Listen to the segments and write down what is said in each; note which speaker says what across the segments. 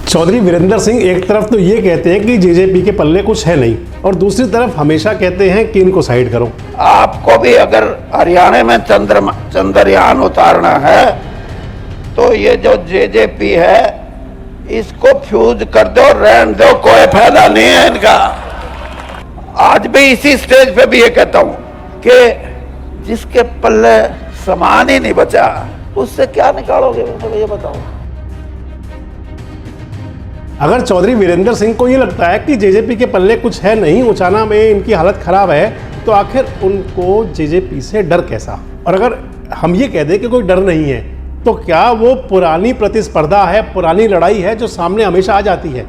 Speaker 1: चौधरी वीरेंद्र सिंह एक तरफ तो ये कहते हैं कि जेजेपी के पल्ले कुछ है नहीं और दूसरी तरफ हमेशा कहते हैं कि इनको साइड करो।
Speaker 2: आपको भी अगर हरियाणा में चंद्रयान उतारना है तो ये जो जेजेपी है इसको फ्यूज कर दो, रहने दो, कोई फायदा नहीं है इनका। आज भी इसी स्टेज पे भी ये कहता हूं कि जिसके पल्ले सामान ही नहीं बचा उससे क्या निकालोगे, मुझे ये बताओ।
Speaker 1: अगर चौधरी वीरेंद्र सिंह को ये लगता है कि जेजेपी के पल्ले कुछ है नहीं, उचाना में इनकी हालत खराब है, तो आखिर उनको जेजेपी से डर कैसा? और अगर हम ये कह दें कि कोई डर नहीं है तो क्या वो पुरानी प्रतिस्पर्धा है, पुरानी लड़ाई है जो सामने हमेशा आ जाती है?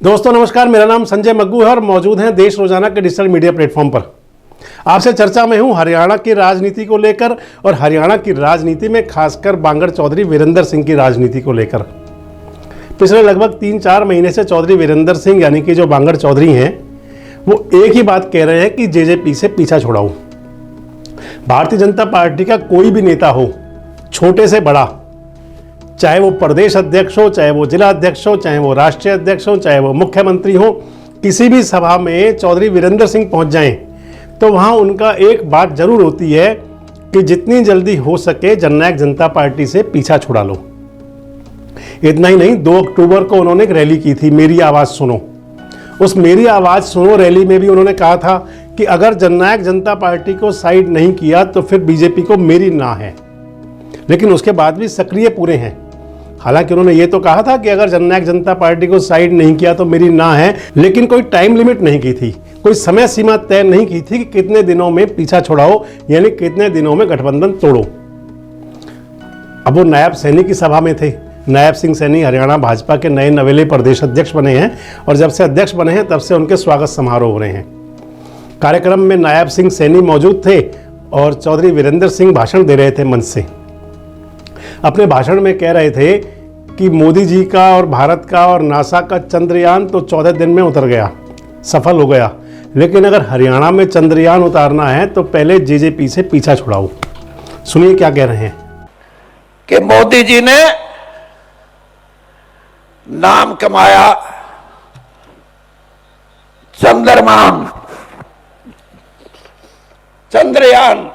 Speaker 1: दोस्तों नमस्कार, मेरा नाम संजय मग्गू है और मौजूद हैं देश रोजाना के डिजिटल मीडिया प्लेटफॉर्म पर। आपसे चर्चा में हूं हरियाणा की राजनीति को लेकर और हरियाणा की राजनीति में खासकर बांगड़ चौधरी वीरेंद्र सिंह की राजनीति को लेकर। पिछले लगभग 3-4 महीने से चौधरी वीरेंद्र सिंह यानी कि जो बांगड़ चौधरी हैं वो एक ही बात कह रहे हैं कि जेजेपी से पीछा छुड़ाओ। भारतीय जनता पार्टी का कोई भी नेता हो, छोटे से बड़ा, चाहे वो प्रदेश अध्यक्ष हो, चाहे वो जिला अध्यक्ष हो, चाहे वो राष्ट्रीय अध्यक्ष हो, चाहे वो मुख्यमंत्री हो, किसी भी सभा में चौधरी वीरेंद्र सिंह पहुंच जाएं तो वहां उनका एक बात जरूर होती है कि जितनी जल्दी हो सके जननायक जनता पार्टी से पीछा छुड़ा लो। इतना ही नहीं, 2 अक्टूबर को उन्होंने एक रैली की थी, मेरी आवाज सुनो। उस मेरी आवाज सुनो रैली में भी उन्होंने कहा था कि अगर जननायक जनता पार्टी को साइड नहीं किया तो फिर बीजेपी को मेरी ना है। लेकिन उसके बाद भी सक्रिय पूरे हैं। हालांकि उन्होंने ये तो कहा था कि अगर जननायक जनता पार्टी को साइड नहीं किया तो मेरी ना है, लेकिन कोई टाइम लिमिट नहीं की थी, कोई समय सीमा तय नहीं की थी कि कितने दिनों में पीछा छुड़ाओ, यानी कितने दिनों में गठबंधन तोड़ो। अब वो नायब सैनी की सभा में थे। नायब सिंह सैनी हरियाणा भाजपा के नए नवेले प्रदेश अध्यक्ष बने हैं और जब से अध्यक्ष बने हैं तब से उनके स्वागत समारोह हो रहे हैं। कार्यक्रम में नायब सिंह सैनी मौजूद थे और चौधरी वीरेंद्र सिंह भाषण दे रहे थे मंच से। अपने भाषण में कह रहे थे कि मोदी जी का और भारत का और नासा का चंद्रयान तो 14 दिन में उतर गया, सफल हो गया, लेकिन अगर हरियाणा में चंद्रयान उतारना है तो पहले जेजेपी से पीछा छुड़ाओ। सुनिए क्या कह रहे हैं
Speaker 2: कि मोदी जी ने नाम कमाया चंद्रयान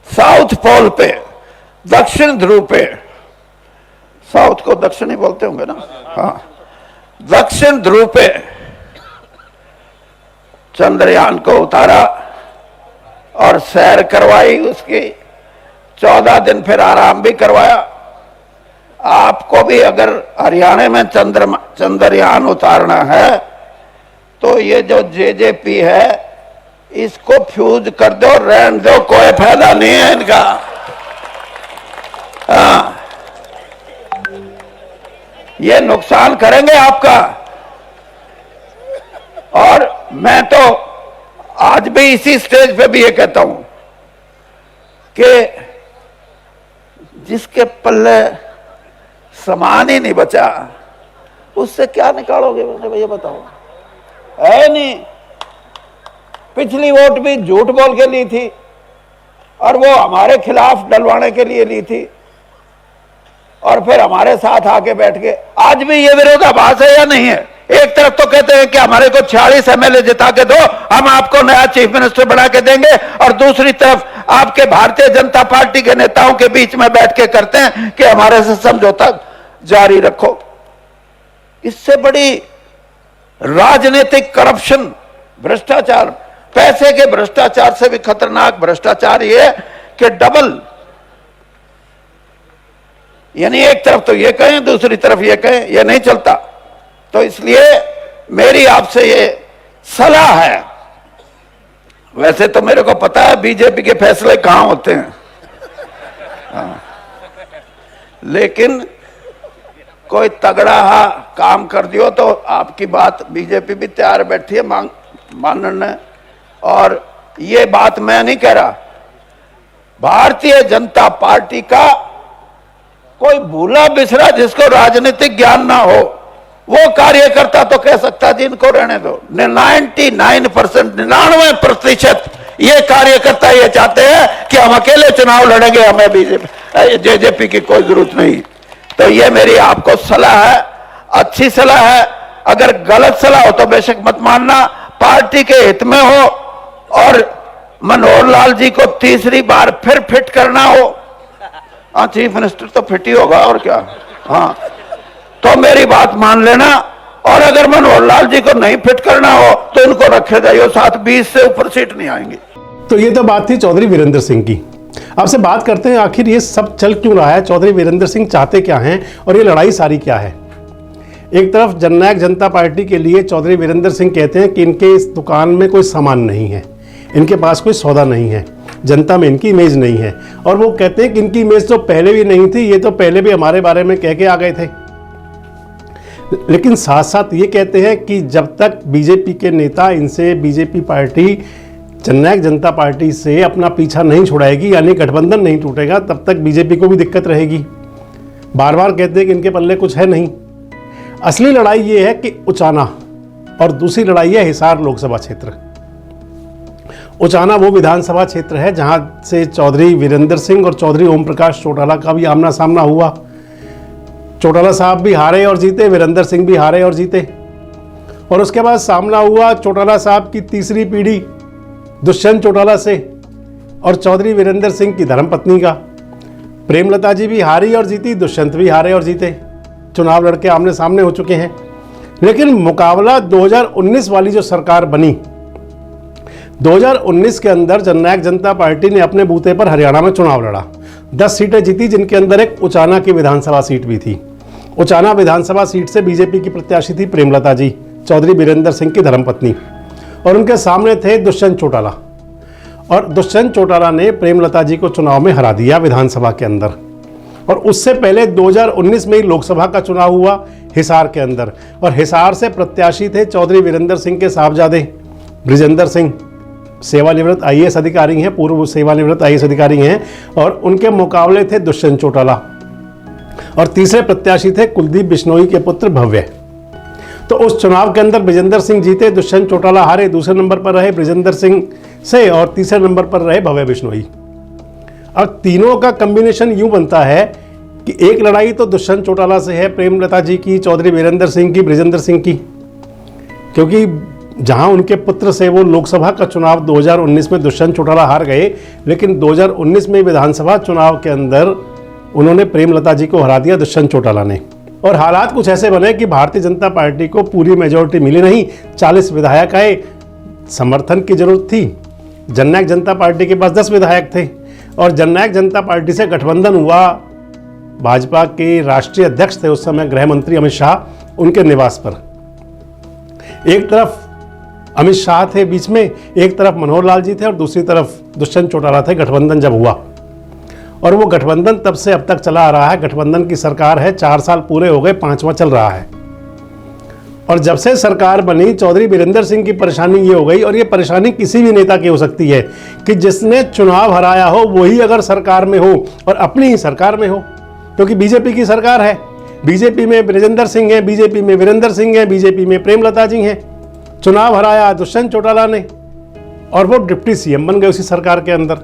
Speaker 2: साउथ पोल पे, दक्षिण ध्रुव पे, साउथ को दक्षिण ही बोलते होंगे ना, हाँ, दक्षिण ध्रुव पे चंद्रयान को उतारा और सैर करवाई उसकी, 14 दिन फिर आराम भी करवाया। आपको भी अगर हरियाणा में चंद्रयान उतारना है तो ये जो जेजेपी है इसको फ्यूज कर दो, रहने दो, कोई फायदा नहीं है इनका। हाँ, ये नुकसान करेंगे आपका। और मैं तो आज भी इसी स्टेज पे भी ये कहता हूं कि जिसके पल्ले सामान ही नहीं बचा उससे क्या निकालोगे, मुझे ये बताओ। है नहीं, पिछली वोट भी झूठ बोल के ली थी और वो हमारे खिलाफ डलवाने के लिए ली थी और फिर हमारे साथ आके बैठ गए। आज भी ये विरोधाभास है या नहीं है? एक तरफ तो कहते हैं कि हमारे को 46 एमएलए जिता के दो, हम आपको नया चीफ मिनिस्टर बना के देंगे, और दूसरी तरफ आपके भारतीय जनता पार्टी के नेताओं के बीच में बैठ के करते हैं कि हमारे से समझौता जारी रखो। इससे बड़ी राजनीतिक करप्शन, भ्रष्टाचार, पैसे के भ्रष्टाचार से भी खतरनाक भ्रष्टाचार ये है कि डबल, यानी एक तरफ तो ये कहें दूसरी तरफ ये कहें, ये नहीं चलता। तो इसलिए मेरी आपसे ये सलाह है। वैसे तो मेरे को पता है बीजेपी के फैसले कहां होते हैं, हाँ, लेकिन कोई तगड़ा काम कर दियो तो आपकी बात बीजेपी भी तैयार बैठी है मानने। और ये बात मैं नहीं कह रहा, भारतीय जनता पार्टी का कोई भूला बिसरा जिसको राजनीतिक ज्ञान ना हो वो कार्यकर्ता तो कह सकता जी इनको रहने दो। 99% ये कार्यकर्ता ये चाहते हैं कि हम अकेले चुनाव लड़ेंगे, हमें बीजेपी जेजेपी की कोई जरूरत नहीं। तो ये मेरी आपको सलाह है, अच्छी सलाह है। अगर गलत सलाह हो तो बेशक मत मानना, पार्टी के हित में हो और मनोहर लाल जी को तीसरी बार फिर फिट करना हो, हाँ चीफ मिनिस्टर तो फिट ही होगा और क्या, हाँ तो मेरी बात मान लेना। और अगर मनोहर लाल जी को नहीं फिट करना हो तो उनको रखे जाइए साथ, 20 से ऊपर सीट नहीं आएंगी।
Speaker 1: तो ये तो बात थी चौधरी वीरेंद्र सिंह की। आपसे बात करते हैं आखिर ये सब चल क्यों रहा है, चौधरी वीरेंद्र सिंह चाहते क्या हैं और ये लड़ाई सारी क्या है। एक तरफ जननायक जनता पार्टी के लिए चौधरी वीरेंद्र सिंह कहते हैं कि इनके इस दुकान में कोई सामान नहीं है, इनके पास कोई सौदा नहीं है, जनता में इनकी इमेज नहीं है। और वो कहते हैं कि इनकी इमेज तो पहले भी नहीं थी, ये तो पहले भी हमारे बारे में कह के आ गए थे। लेकिन साथ साथ ये कहते हैं कि जब तक बीजेपी के नेता इनसे, बीजेपी पार्टी जननायक जनता पार्टी से अपना पीछा नहीं छुड़ाएगी, यानी गठबंधन नहीं टूटेगा, तब तक बीजेपी को भी दिक्कत रहेगी। बार बार कहते हैं कि इनके पल्ले कुछ है नहीं। असली लड़ाई ये है कि उचाना, और दूसरी लड़ाई है हिसार लोकसभा क्षेत्र। उचाना वो विधानसभा क्षेत्र है जहां से चौधरी वीरेंद्र सिंह और चौधरी ओम प्रकाश चौटाला का भी आमना सामना हुआ। चौटाला साहब भी हारे और जीते, वीरेंद्र सिंह भी हारे और जीते। और उसके बाद सामना हुआ चौटाला साहब की तीसरी पीढ़ी दुष्यंत चौटाला से और चौधरी वीरेंद्र सिंह की धर्मपत्नी का। प्रेमलता जी भी हारी और जीती, दुष्यंत भी हारे और जीते, चुनाव लड़के आमने सामने हो चुके हैं। लेकिन मुकाबला 2019 वाली जो सरकार बनी, 2019 के अंदर जननायक जनता पार्टी ने अपने बूते पर हरियाणा में चुनाव लड़ा, 10 सीटें जीती, जिनके अंदर एक उचाना की विधानसभा सीट भी थी। उचाना विधानसभा सीट से बीजेपी की प्रत्याशी थी प्रेमलता जी, चौधरी वीरेंद्र सिंह की धर्मपत्नी, और उनके सामने थे दुष्यंत चौटाला। और दुष्यंत चौटाला ने प्रेमलता जी को चुनाव में हरा दिया विधानसभा के अंदर। और उससे पहले 2019 में ही लोकसभा का चुनाव हुआ हिसार के अंदर, और हिसार से प्रत्याशी थे चौधरी वीरेंद्र सिंह के साहबजादे बृजेंद्र सिंह, सेवानिवृत्त IAS अधिकारी हैं, पूर्व सेवानिवृत्त IAS अधिकारी हैं, और उनके मुकाबले थे दुष्यंत चौटाला। और तीसरे प्रत्याशी थे कुलदीप बिश्नोई के पुत्र भव्य। तो उस चुनाव के अंदर बृजेंद्र सिंह जीते, दुष्यंत चौटाला हारे, दूसरे नंबर पर रहे बृजेंद्र सिंह से और तीसरे नंबर पर रहे भव्य बिश्नोई। अब तीनों का कॉम्बिनेशन यूं बनता है कि एक लड़ाई तो दुष्यंत चौटाला से है, प्रेमलता जी की, चौधरी वीरेंद्र सिंह की, बृजेंद्र सिंह की, क्योंकि जहां उनके पुत्र से वो लोकसभा का चुनाव 2019 में दुष्यंत चौटाला हार गए, लेकिन 2019 में विधानसभा चुनाव के अंदर उन्होंने प्रेमलता जी को हरा दिया दुष्यंत चौटाला ने। और हालात कुछ ऐसे बने कि भारतीय जनता पार्टी को पूरी मेजोरिटी मिली नहीं, 40 विधायक आए, समर्थन की जरूरत थी। जननायक जनता पार्टी के पास 10 विधायक थे और जननायक जनता पार्टी से गठबंधन हुआ। भाजपा के राष्ट्रीय अध्यक्ष थे उस समय गृह मंत्री अमित शाह, उनके निवास पर। एक तरफ अमित शाह थे बीच में, एक तरफ मनोहर लाल जी थे और दूसरी तरफ दुष्यंत चौटाला थे। गठबंधन जब हुआ, और वो गठबंधन तब से अब तक चला आ रहा है। गठबंधन की सरकार है, 4 साल पूरे हो गए, 5वां चल रहा है। और जब से सरकार बनी, चौधरी वीरेंद्र सिंह की परेशानी ये हो गई, और ये परेशानी किसी भी नेता की हो सकती है, कि जिसने चुनाव हराया हो वही अगर सरकार में हो और अपनी ही सरकार में हो, क्योंकि बीजेपी की सरकार है, बीजेपी में बृजेंद्र सिंह है, बीजेपी में वीरेंद्र सिंह है, बीजेपी में प्रेमलता जी हैं। चुनाव हराया दुष्यंत चौटाला ने और वो डिप्टी CM बन गए उसी सरकार के अंदर।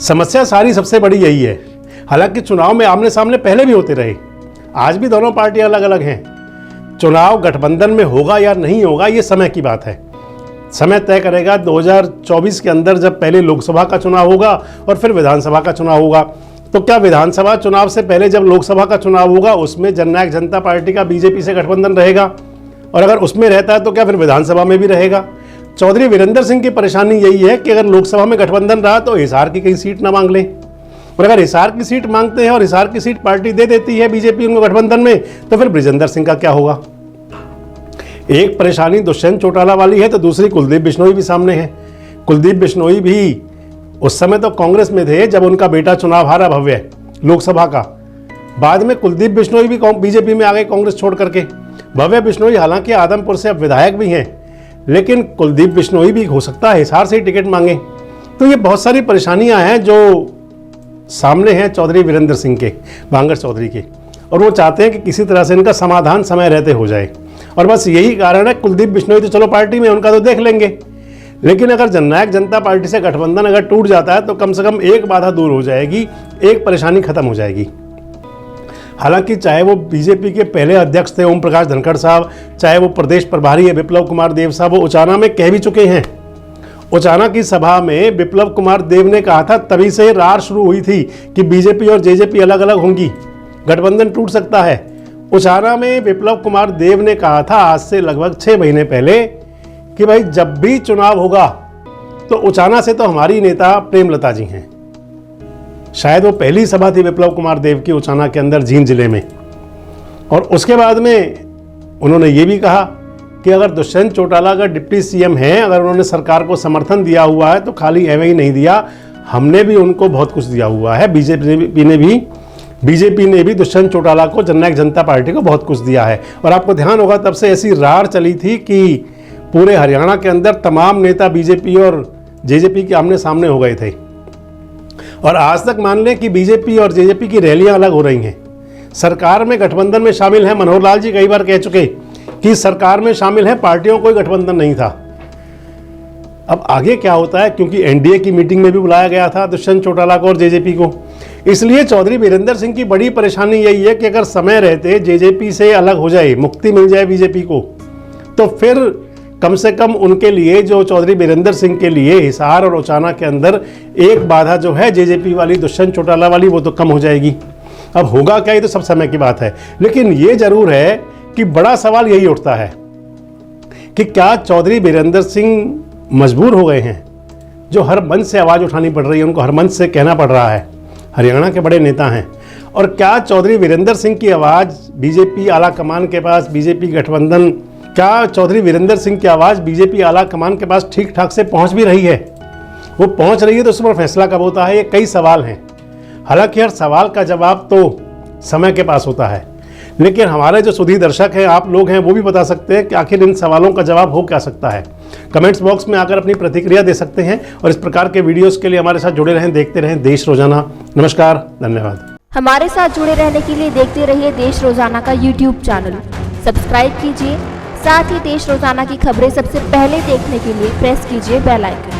Speaker 1: समस्या सारी सबसे बड़ी यही है। हालांकि चुनाव में आमने सामने पहले भी होते रहे, आज भी दोनों पार्टियां अलग अलग हैं। चुनाव गठबंधन में होगा या नहीं होगा ये समय की बात है, समय तय करेगा। 2024 के अंदर जब पहले लोकसभा का चुनाव होगा और फिर विधानसभा का चुनाव होगा, तो क्या विधानसभा चुनाव से पहले जब लोकसभा का चुनाव होगा उसमें जननायक जनता पार्टी का बीजेपी से गठबंधन रहेगा, और अगर उसमें रहता है तो क्या फिर विधानसभा में भी रहेगा। चौधरी वीरेंद्र सिंह की परेशानी यही है कि अगर लोकसभा में गठबंधन रहा तो हिसार की कहीं सीट ना मांग लें, और अगर हिसार की सीट मांगते हैं और हिसार की सीट पार्टी दे देती है बीजेपी उनको गठबंधन में, तो फिर बृजेंद्र सिंह का क्या होगा। एक परेशानी दुष्यंत चौटाला वाली है तो दूसरी कुलदीप बिश्नोई भी सामने है। कुलदीप बिश्नोई भी उस समय तो कांग्रेस में थे जब उनका बेटा चुनाव हारा भव्य लोकसभा का, बाद में कुलदीप बिश्नोई भी बीजेपी में आ गए कांग्रेस छोड़ करके। भव्य बिश्नोई हालांकि आदमपुर से अब विधायक भी हैं, लेकिन कुलदीप बिश्नोई भी हो सकता है हिसार से ही टिकट मांगे। तो ये बहुत सारी परेशानियां हैं जो सामने हैं चौधरी वीरेंद्र सिंह के, बांगर चौधरी के, और वो चाहते हैं कि किसी तरह से इनका समाधान समय रहते हो जाए। और बस यही कारण है, कुलदीप बिश्नोई तो चलो पार्टी में उनका तो देख लेंगे, लेकिन अगर जननायक जनता पार्टी से गठबंधन अगर टूट जाता है तो कम से कम एक बाधा दूर हो जाएगी, एक परेशानी खत्म हो जाएगी। हालांकि चाहे वो बीजेपी के पहले अध्यक्ष थे ओम प्रकाश धनखड़ साहब, चाहे वो प्रदेश प्रभारी है विप्लव कुमार देव साहब, वो उचाना में कह भी चुके हैं। उचाना की सभा में विप्लव कुमार देव ने कहा था, तभी से रार शुरू हुई थी कि बीजेपी और जेजेपी अलग अलग होंगी, गठबंधन टूट सकता है। उचाना में विप्लव कुमार देव ने कहा था आज से लगभग 6 महीने पहले कि भाई जब भी चुनाव होगा तो उचाना से तो हमारी नेता प्रेमलता जी हैं। शायद वो पहली सभा थी विप्लव कुमार देव की उचाना के अंदर जींद जिले में। और उसके बाद में उन्होंने ये भी कहा कि अगर दुष्यंत चौटाला अगर डिप्टी सीएम हैं, अगर उन्होंने सरकार को समर्थन दिया हुआ है तो खाली एवं ही नहीं दिया, हमने भी उनको बहुत कुछ दिया हुआ है। बीजेपी ने भी दुष्यंत चौटाला को, जननायक जनता पार्टी को बहुत कुछ दिया है। और आपको ध्यान होगा तब से ऐसी रार चली थी कि पूरे हरियाणा के अंदर तमाम नेता बीजेपी और जेजेपी के आमने सामने हो गए थे। और आज तक मान लें कि बीजेपी और जेजेपी की रैलियां अलग हो रही हैं। सरकार में गठबंधन में शामिल है, मनोहर लाल जी कई बार कह चुके कि सरकार में शामिल है, पार्टियों कोई गठबंधन नहीं था। अब आगे क्या होता है, क्योंकि एनडीए की मीटिंग में भी बुलाया गया था दुष्यंत चौटाला को और जेजेपी को। इसलिए चौधरी वीरेंद्र सिंह की बड़ी परेशानी यही है कि अगर समय रहते जेजेपी से अलग हो जाए, मुक्ति मिल जाए बीजेपी को, तो फिर कम से कम उनके लिए, जो चौधरी वीरेंद्र सिंह के लिए हिसार और उचाना के अंदर एक बाधा जो है जेजेपी वाली, दुष्यंत चौटाला वाली, वो तो कम हो जाएगी। अब होगा क्या, ये तो सब समय की बात है। लेकिन ये जरूर है कि बड़ा सवाल यही उठता है कि क्या चौधरी वीरेंद्र सिंह मजबूर हो गए हैं, जो हर मंच से आवाज़ उठानी पड़ रही है, उनको हर मंच से कहना पड़ रहा है, हरियाणा के बड़े नेता हैं। और क्या चौधरी वीरेंद्र सिंह की आवाज़ बीजेपी आला कमान के पास, बीजेपी गठबंधन, क्या चौधरी वीरेंद्र सिंह की आवाज़ बीजेपी आला कमान के पास ठीक ठाक से पहुंच भी रही है? वो पहुंच रही है तो उस पर फैसला कब होता है? ये कई सवाल हैं। हालांकि हर सवाल का जवाब तो समय के पास होता है, लेकिन हमारे जो सुधी दर्शक हैं, आप लोग हैं, वो भी बता सकते हैं कि आखिर इन सवालों का जवाब हो क्या सकता है। कमेंट्स बॉक्स में आकर अपनी प्रतिक्रिया दे सकते हैं और इस प्रकार के वीडियोस के लिए हमारे साथ जुड़े रहें, देखते रहें देश रोजाना। नमस्कार, धन्यवाद।
Speaker 3: हमारे साथ जुड़े रहने के लिए देखते रहिए देश रोजाना का यूट्यूब चैनल, सब्सक्राइब कीजिए। साथ ही देश रोजाना की खबरें सबसे पहले देखने के लिए प्रेस कीजिए बेल आइकन।